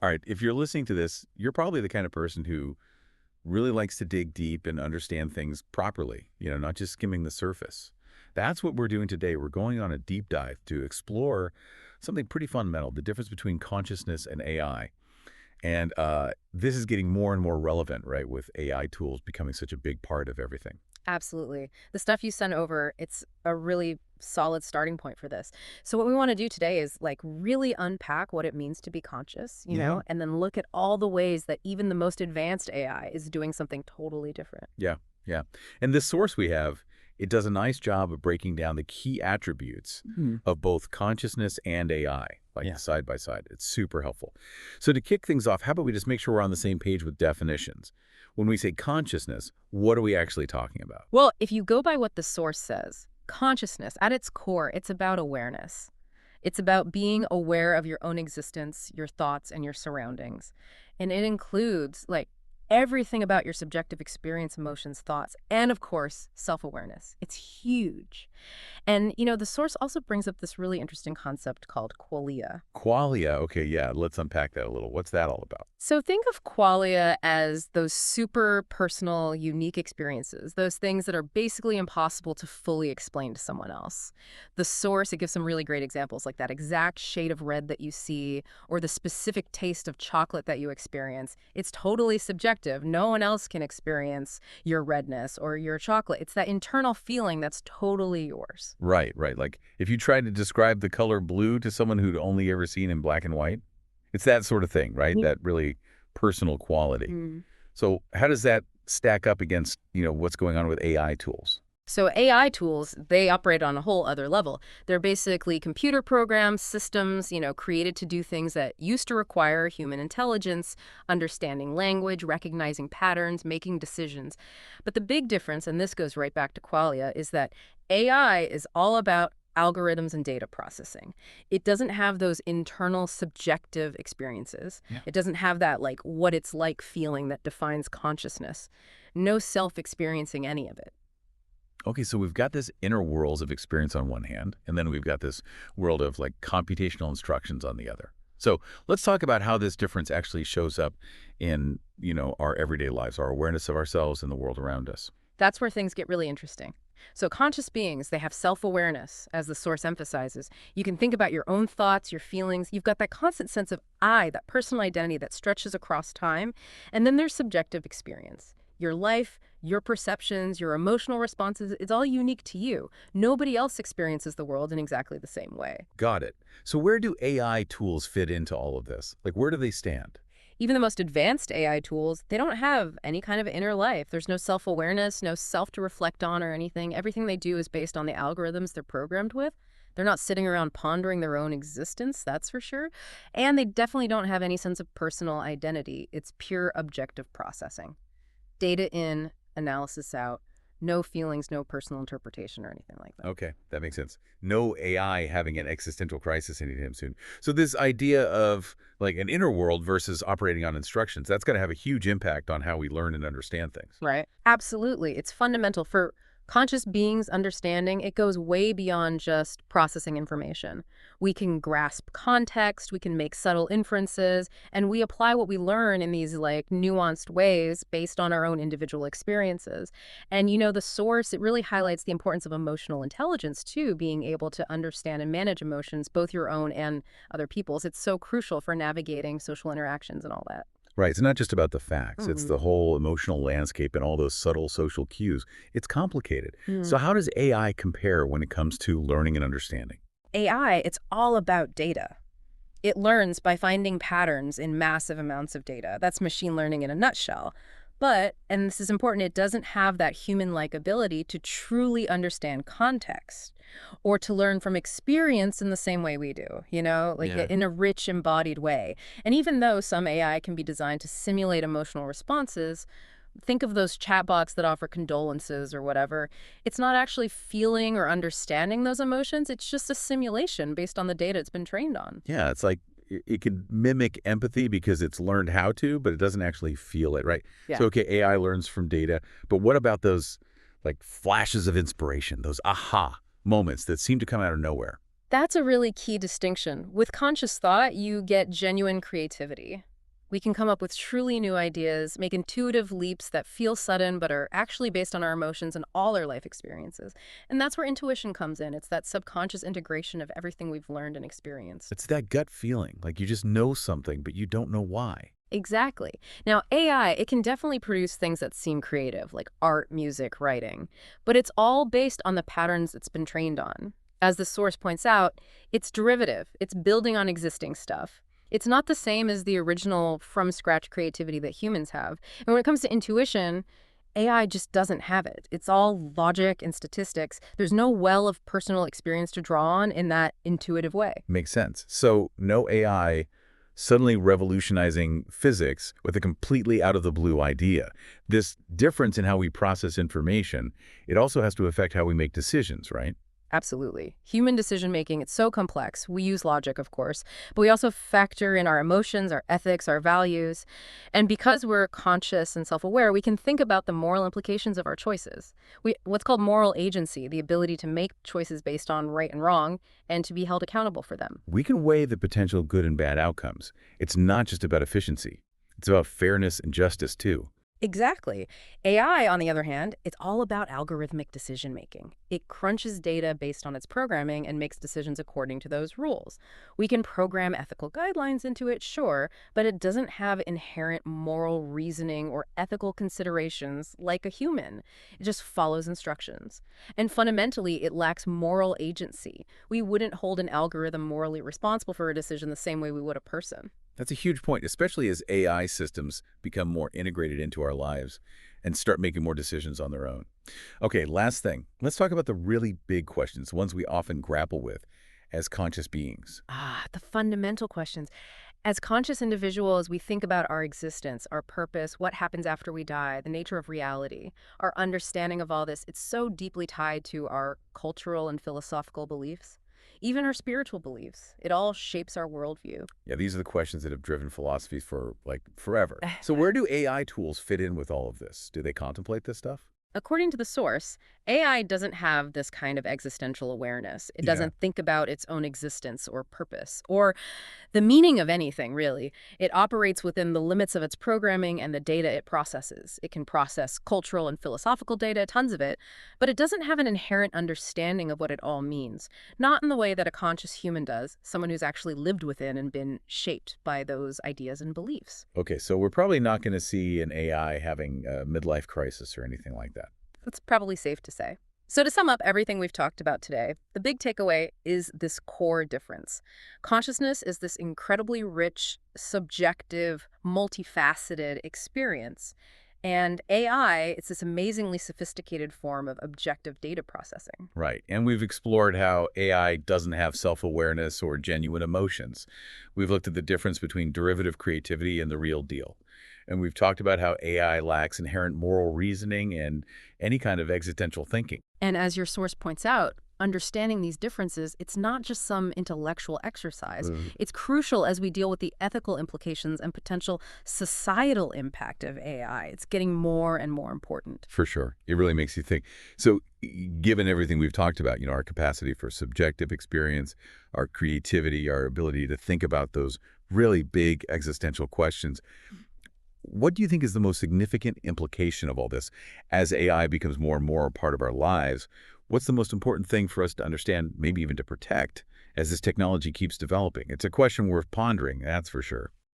All right, if you're listening to this, you're probably the kind of person who really likes to dig deep and understand things properly, not just skimming the surface. That's what we're doing today. We're going on a deep dive to explore something pretty fundamental, the difference between consciousness and AI. And this is getting more and more relevant, right, with AI tools becoming such a big part of everything. Absolutely. The stuff you sent over, it's a really solid starting point for this. So what we want to do today is like really unpack what it means to be conscious, Yeah. and then look at all the ways that even the most advanced AI is doing something totally different. Yeah, yeah. And this source we have, it does a nice job of breaking down the key attributes of both consciousness and AI, like Yeah. side by side. It's super helpful. So to kick things off, how about we just make sure we're on the same page with definitions? When we say consciousness, what are we actually talking about? Well, if you go by what the source says, consciousness at its core, it's about awareness. It's about being aware of your own existence, your thoughts, and your surroundings. And it includes like everything about your subjective experience, emotions, thoughts, and of course, self-awareness. It's huge. And the source also brings up this really interesting concept called qualia. Qualia. Okay, yeah, let's unpack that a little. What's that all about? So think of qualia as those super personal, unique experiences, those things that are basically impossible to fully explain to someone else. The source, it gives some really great examples, like that exact shade of red that you see, or the specific taste of chocolate that you experience. It's totally subjective. No one else can experience your redness or your chocolate. It's that internal feeling that's totally yours. Right, right. Like if you tried to describe the color blue to someone who'd only ever seen in black and white, it's that sort of thing, right? That really personal quality. Mm. So how does that stack up against, what's going on with AI tools? So AI tools, they operate on a whole other level. They're basically computer programs, systems, created to do things that used to require human intelligence, understanding language, recognizing patterns, making decisions. But the big difference, and this goes right back to qualia, is that AI is all about algorithms and data processing. It doesn't have those internal subjective experiences. Yeah. It doesn't have that like what it's like feeling that defines consciousness. No self-experiencing any of it. Okay, so we've got this inner worlds of experience on one hand, and then we've got this world of like computational instructions on the other. So let's talk about how this difference actually shows up in, our everyday lives, our awareness of ourselves and the world around us. That's where things get really interesting. So conscious beings, they have self-awareness, as the source emphasizes. You can think about your own thoughts, your feelings. You've got that constant sense of I, that personal identity that stretches across time. And then there's subjective experience. Your life, your perceptions, your emotional responses, it's all unique to you. Nobody else experiences the world in exactly the same way. Got it. So where do AI tools fit into all of this? Like, where do they stand? Even the most advanced AI tools, they don't have any kind of inner life. There's no self-awareness, no self to reflect on or anything. Everything they do is based on the algorithms they're programmed with. They're not sitting around pondering their own existence, that's for sure. And they definitely don't have any sense of personal identity. It's pure objective processing. Data in, analysis out, no feelings, no personal interpretation or anything like that. Okay, that makes sense. No AI having an existential crisis anytime soon. So this idea of like an inner world versus operating on instructions, that's going to have a huge impact on how we learn and understand things. Right. Absolutely. It's fundamental for conscious beings understanding. It goes way beyond just processing information. We can grasp context, we can make subtle inferences, and we apply what we learn in these like nuanced ways based on our own individual experiences. And the source, it really highlights the importance of emotional intelligence too, being able to understand and manage emotions, both your own and other people's. It's so crucial for navigating social interactions and all that. Right. It's not just about the facts. It's Mhm. the whole emotional landscape and all those subtle social cues. It's complicated. So Mm. how does AI compare when it comes to learning and understanding? AI, it's all about data. It learns by finding patterns in massive amounts of data. That's machine learning in a nutshell. But, and this is important, it doesn't have that human-like ability to truly understand context or to learn from experience in the same way we do, like Yeah. in a rich, embodied way. And even though some AI can be designed to simulate emotional responses, think of those chatbots that offer condolences or whatever. It's not actually feeling or understanding those emotions. It's just a simulation based on the data it's been trained on. Yeah, it's like it can mimic empathy because it's learned how to, but it doesn't actually feel it, right? Yeah. So, okay, AI learns from data, but what about those like flashes of inspiration, those aha moments that seem to come out of nowhere? That's a really key distinction. With conscious thought, you get genuine creativity. We can come up with truly new ideas, make intuitive leaps that feel sudden but are actually based on our emotions and all our life experiences. And that's where intuition comes in. It's that subconscious integration of everything we've learned and experienced. It's that gut feeling, like you just know something, but you don't know why. Exactly. Now, AI, it can definitely produce things that seem creative, like art, music, writing, but it's all based on the patterns it's been trained on. As the source points out, it's derivative. It's building on existing stuff. It's not the same as the original from-scratch creativity that humans have. And when it comes to intuition, AI just doesn't have it. It's all logic and statistics. There's no well of personal experience to draw on in that intuitive way. Makes sense. So no AI suddenly revolutionizing physics with a completely out-of-the-blue idea. This difference in how we process information, it also has to affect how we make decisions, right? Absolutely. Human decision-making, it's so complex. We use logic, of course, but we also factor in our emotions, our ethics, our values. And because we're conscious and self-aware, we can think about the moral implications of our choices. What's called moral agency, the ability to make choices based on right and wrong and to be held accountable for them. We can weigh the potential good and bad outcomes. It's not just about efficiency. It's about fairness and justice, too. Exactly. AI, on the other hand, it's all about algorithmic decision making. It crunches data based on its programming and makes decisions according to those rules. We can program ethical guidelines into it, sure, but it doesn't have inherent moral reasoning or ethical considerations like a human. It just follows instructions. And fundamentally, it lacks moral agency. We wouldn't hold an algorithm morally responsible for a decision the same way we would a person. That's a huge point, especially as AI systems become more integrated into our lives and start making more decisions on their own. Okay, last thing. Let's talk about the really big questions, ones we often grapple with as conscious beings. The fundamental questions. As conscious individuals, we think about our existence, our purpose, what happens after we die, the nature of reality. Our understanding of all this, it's so deeply tied to our cultural and philosophical beliefs, even our spiritual beliefs. It all shapes our worldview. Yeah, these are the questions that have driven philosophy for, like, forever. So where do AI tools fit in with all of this? Do they contemplate this stuff? According to the source, AI doesn't have this kind of existential awareness. It Yeah. doesn't think about its own existence or purpose or the meaning of anything, really. It operates within the limits of its programming and the data it processes. It can process cultural and philosophical data, tons of it, but it doesn't have an inherent understanding of what it all means. Not in the way that a conscious human does, someone who's actually lived within and been shaped by those ideas and beliefs. Okay, so we're probably not going to see an AI having a midlife crisis or anything like that. That's probably safe to say. So to sum up everything we've talked about today, the big takeaway is this core difference. Consciousness is this incredibly rich, subjective, multifaceted experience. And AI, it's this amazingly sophisticated form of objective data processing. Right. And we've explored how AI doesn't have self-awareness or genuine emotions. We've looked at the difference between derivative creativity and the real deal. And we've talked about how AI lacks inherent moral reasoning and any kind of existential thinking. And as your source points out, understanding these differences, it's not just some intellectual exercise. It's crucial as we deal with the ethical implications and potential societal impact of AI. It's getting more and more important. For sure. It really makes you think. So given everything we've talked about, our capacity for subjective experience, our creativity, our ability to think about those really big existential questions, what do you think is the most significant implication of all this as AI becomes more and more a part of our lives? What's the most important thing for us to understand, maybe even to protect, as this technology keeps developing? It's a question worth pondering, that's for sure.